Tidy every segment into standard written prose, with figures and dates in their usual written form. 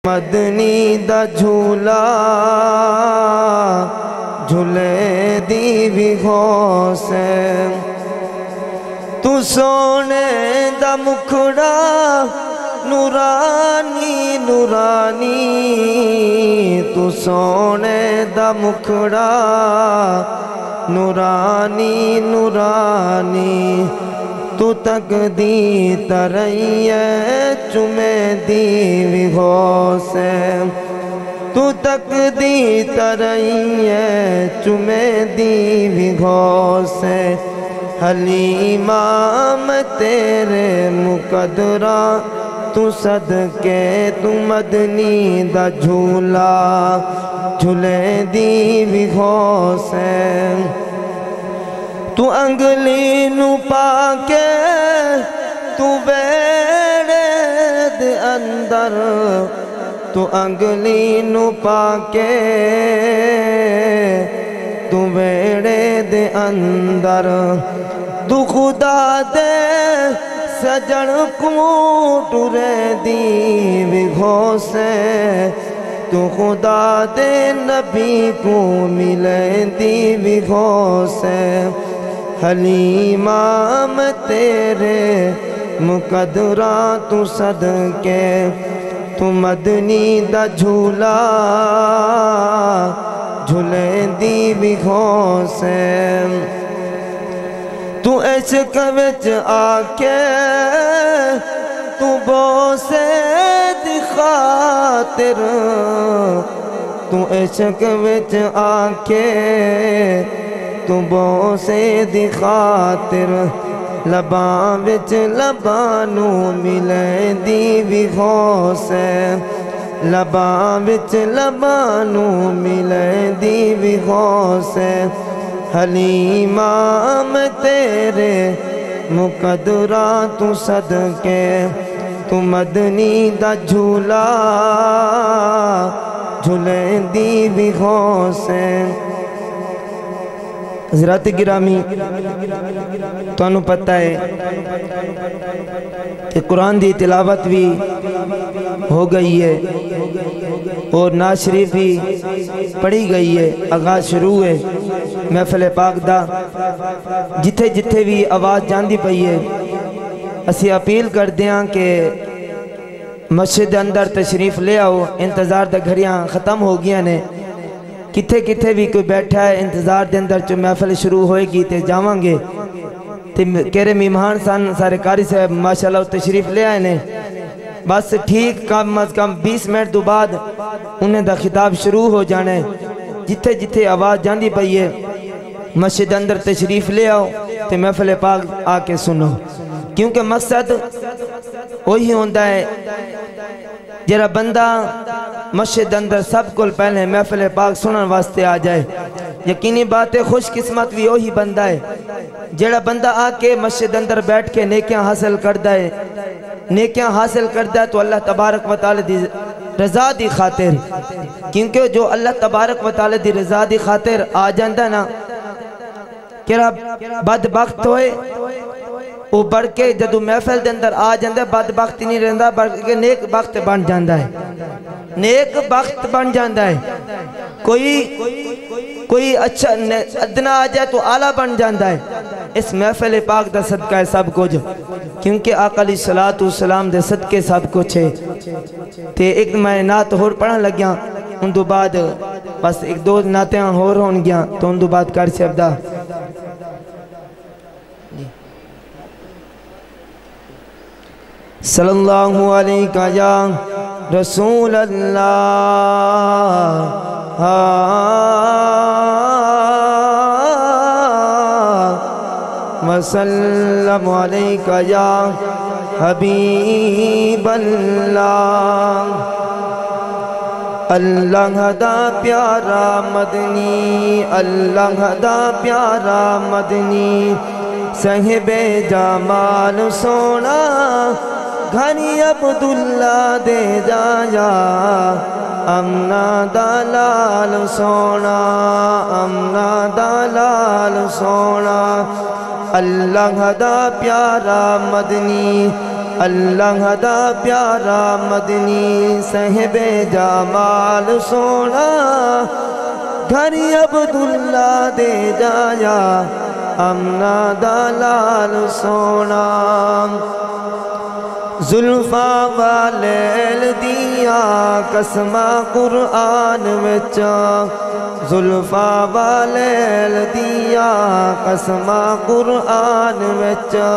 مدنی دا جھولا جھولے دی بھی غوثے تو سونے دا مکھڑا نورانی نورانی تو سونے دا مکھڑا نورانی نورانی تو تک دی ترائیے چمے دی بھی غوثے تو تک دی ترائیے چمے دی بھی غوثے حلیمہ میں تیرے مقدرہ تو صدقے تو مدنی دا جھولا جھولے دی بھی غوثے تو انگلی نو پاکے تو بیڑے دے اندر تو انگلی نو پاکے تو بیڑے دے اندر تو خدا دے سجن کو ٹورے دی بھی غوثے تو خدا دے نبی کو ملے دی بھی غوثے حلیمہ میں تیرے مقدرہ تو صدقے تو مدنی دا جھولا جھولے دی بھی غوثے تو عشق وچ آکے تو بوسے دی خاطر تو عشق وچ آکے تو بوسے دی خاطر لباں وچ لبانو ملے دی بھی غوثے لباں وچ لبانو ملے دی بھی غوثے حلیمہ میں تیرے مقدرہ تو صدقے تو مدنی دا جھولا جھولے دی بھی غوثے حضرات گرامی تو انہوں پتہ ہے کہ قرآن دی تلاوت بھی ہو گئی ہے اور نعت شریف بھی پڑھی گئی ہے آغاز شروع ہے محفل پاک دا جتھے جتھے بھی آواز جاندی پئی ہے اسی اپیل کر دیاں کہ مسجد اندر تشریف لے آؤ انتظار دا گھڑیاں ختم ہو گیا نے کتھے کتھے بھی کوئی بیٹھا ہے انتظار دے اندر جو محفل شروع ہوئے گی تے جاواں گے تے کہرے مہمان سان سارے قاری صاحب ماشاءاللہ تشریف لے آئے نے بس ٹھیک کم از کم 20 منٹ دو بعد انہیں دا خطاب شروع ہو جانے جتھے جتھے آواز جاندی پئی ہے مسجد اندر تشریف لے آؤ تے محفل پاک آکے سنو کیونکہ مقصد وہی ہوندہ ہے جرا بندہ مسجد اندر سب کل پہلے محفل پاک سنن واسطے آ جائے یقینی بات ہے خوش قسمت بھی وہی بندہ ہے جڑا بندہ آکے مسجد اندر بیٹھ کے نیکیاں حاصل کردہ ہے نیکیاں حاصل کردہ ہے تو اللہ تبارک و تعالی دی رضا دی خاطر کیونکہ جو اللہ تبارک و تعالی دی رضا دی خاطر آ جاندہ نا کہرا بدبخت ہوئے وہ بڑھ کے جدو محفل دے اندر آ جاندہ بدبخت نہیں رہندہ بلکہ نیک بخت بن جاندہ ہے نیک بخت بن جاندہ ہے کوئی اچھا ادنا آ جائے تو اعلیٰ بن جاندہ ہے اس محفل پاک دا صدقہ ہے سب کچھ کیونکہ آقا علیہ السلام دے صدقے سب کچھ ہے تے ایک میں نعت ہور پڑھن لگیاں ان دو بعد بس ایک دو نعتیں ہور ہون گیا تو ان دو بعد کر سے ابدا صلی اللہ علیہ یا رسول اللہ وسلم علیہ یا حبیب اللہ اللہ دا پیارا مدنی اللہ دا پیارا مدنی صاحب جمال سونا گھنی عبداللہ دے جایا امنا دلال سونا امنا دلال سونا اللہ دا پیارا مدنی، اللہ دا پیارا مدنی، صاحب جمال سونا گھر عبداللہ دے جایا، امنا دلال سونا زلفاں والیل دیا قسمہ قرآن وچا، زلفاں والیل دیا قسمہ قرآن وچا،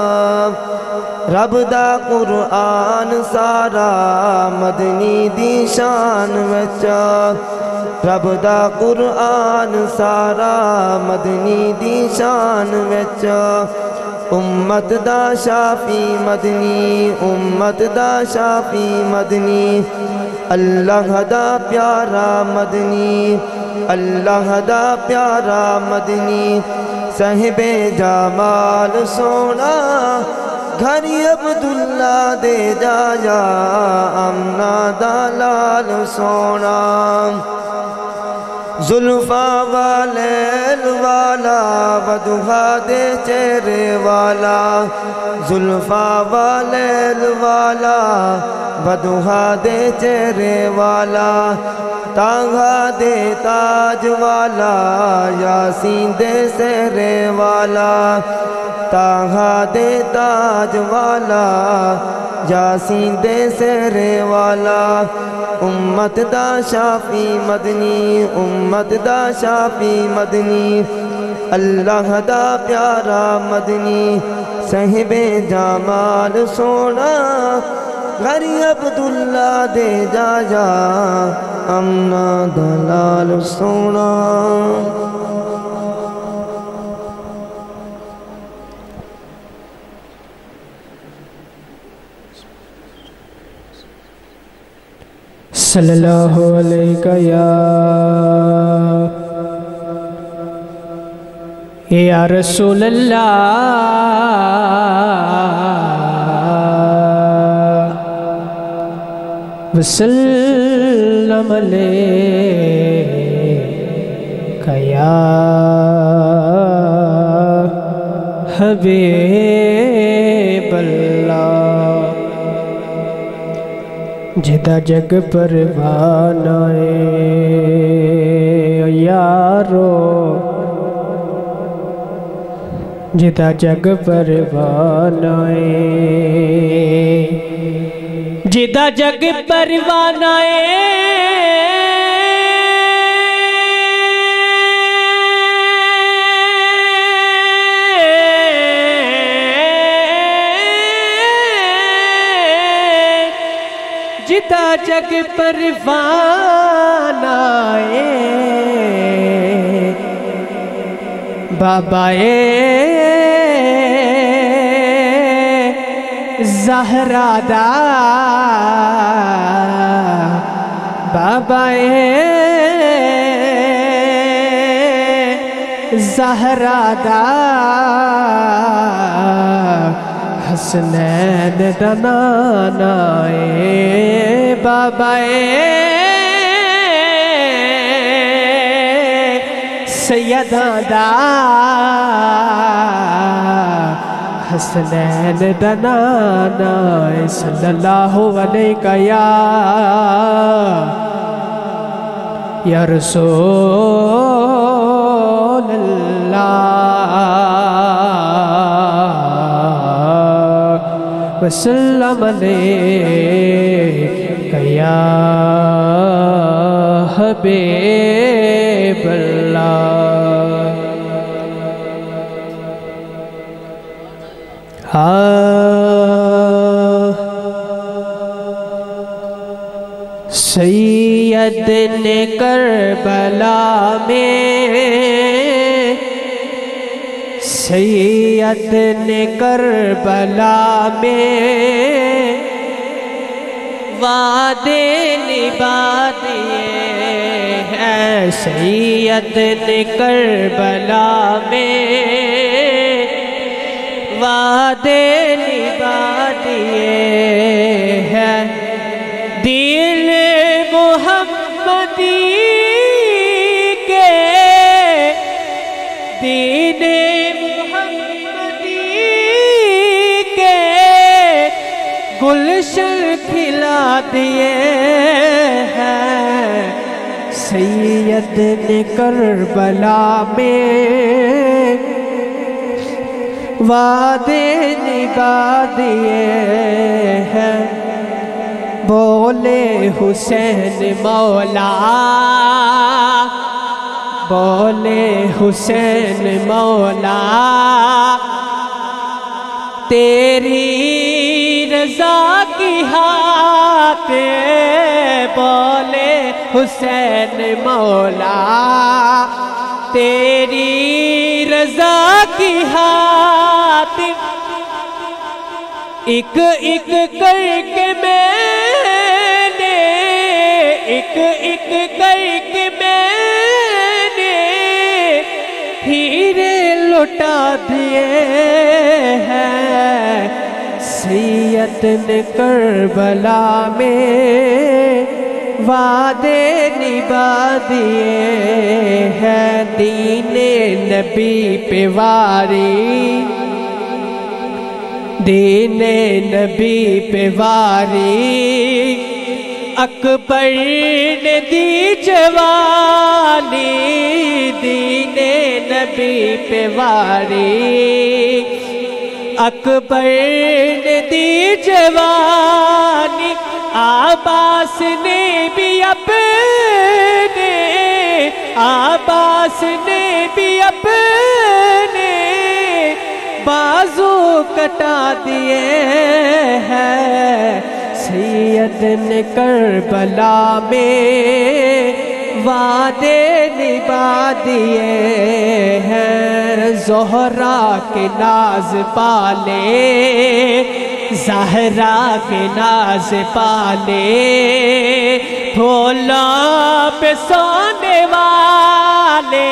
رب دا قرآن سارا مدنی دی شان وچا، رب دا قرآن سارا مدنی دی شان وچا، امت دا شافی مدنی، امت دا شافی مدنی، اللہ دا پیارا مدنی، اللہ دا پیارا مدنی، صاحب جمال سونا گھر عبداللہ دے جایا، امنا دلال سونا زلفاں والیل والا ودھا دے چہرے والا، زلفاں والیل والا ودھا دے چہرے والا، تانگا دے تاج والا یاسین دے سہرے والا، تانگا دے تاج والا یاسین دے سہرے والا، امت دا شافی مدنی، امت دا شافی مدنی، اللہ دا پیارا مدنی، صاحب جمال سونا گھر عبداللہ دے جایا، امنا دلال سونا صلی اللہ علیہ یا رسول اللہ وسلم علیہ یا حبیب اللہ، جدا جگ پروانہ یارو، جدا جگ پروانہ جدا جگ پروانہ جدا جگ پروانہ بابا زہرا دا، بابا زہرا دا، حسنین دا نانا بابا سیدہ دا، حسنین دا نانا، صلی اللہ علیہ یا رسول اللہ، وسلم علیہ یا حبیب اللہ۔ سید نے کربلا میں، سید نے کربلا میں وعدے نبھا دیے ہیں، سید نے کربلا میں وعدے نبھا دیے ہیں، دل محمدی کے، دین محمدی گلشن کھلا دیے ہیں سید نے کربلا میں وعدے نبھا دیے ہیں بولے حسین مولا بولے حسین مولا تیری رضا کی خاطر بولے حسین مولا تیری رضا کی خاطر ایک ایک کر کے میں نے ایک ایک کر کے میں نے ہیرے لٹا دیے ہیں سید نے کربلا میں وعدے نبھا دیے ہیں دین نبی پہ واری دین نبی پہ واری اکبر نے دی جوانی دین نبی پہ واری اکبر نے دی جوانی عباس نے بھی اپنے عباس نے بھی اپنے بازو کٹا دیے ہیں سید نے کربلا میں وعدے نبھا دیے ہیں زہرا کے ناز پالے زہرا کے ناز پالے پھولوں پہ سونے والے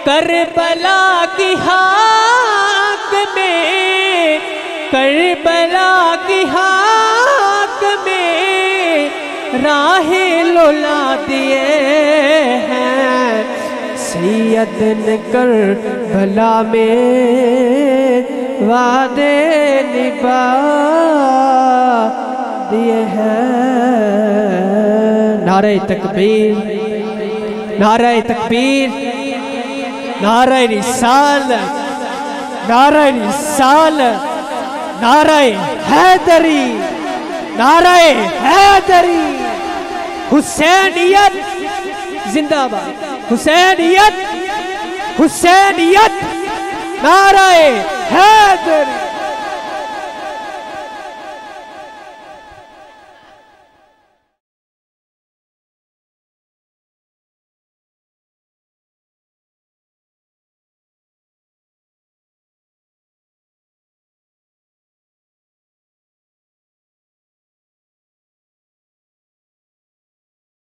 کربلا کی خاک میں کربلا کی خاک میں راہ لولا دیے ہیں سید نے کربلا میں وعدے نبھا دیے ہیں نعرہ تکبیر نعرہ تکبیر نعرہ رسالت نعرہ رسالت نعرہ حیدری نعرہ حیدری حسینیت زندہ باد حسینیت حسینیت نعرہ حیدری